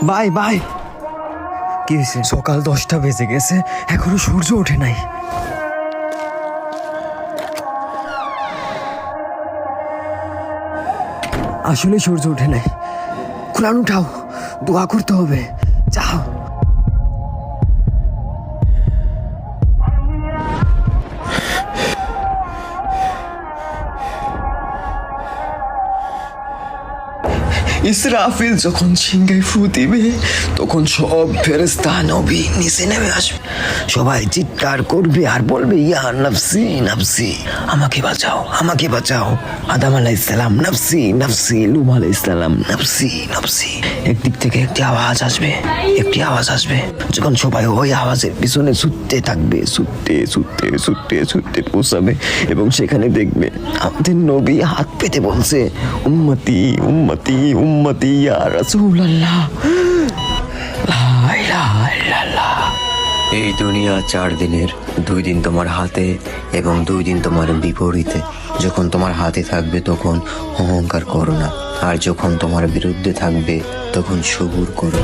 Bye bye. কি হয়েছে? সকাল 10টা বেজে গেছে, এখনো সূর্য ওঠে নাই। আসলে সূর্য ওঠে নাই। কোরআন উঠাও, দোয়া করতে হবে, যাও। ইসরাফিল যখন সিংহায় ফু দিবে তখন সব ফেরেশতা নবী নিচে নেমে আসবে। সবাই চিৎকার করবে আর বলবে, ইয়া নাফসি নাফসি, আমাকে বাঁচাও, আমাকে বাঁচাও। আদম আলাইহিস সালাম নাফসি নাফসি, নূহ আলাইহিস সালাম নাফসি নাফসি। একদিক থেকে একটি আওয়াজ আসবে, একটি আওয়াজ আসবে। যখন সবাই ওই আওয়াজের পিছনে ছুটতে থাকবে, ছুটতে ছুটতে ছুটতে ছুটতে পৌঁছাবে এবং সেখানে দেখবে আমাদের নবী হাত পেতে বলছে, উম্মতি উম্মতি উম্মতি ইয়া রাসূলুল্লাহ, লা ইলাহা ইল্লাল্লাহ। এই দুনিয়া 4 দিনের, 2 দিন তোমার হাতে এবং 2 দিন তোমার বিপরীতে। যখন তোমার হাতে থাকবে তখন অহংকার করো না, আর যখন তোমার বিরুদ্ধে থাকবে তখন সবুর করো।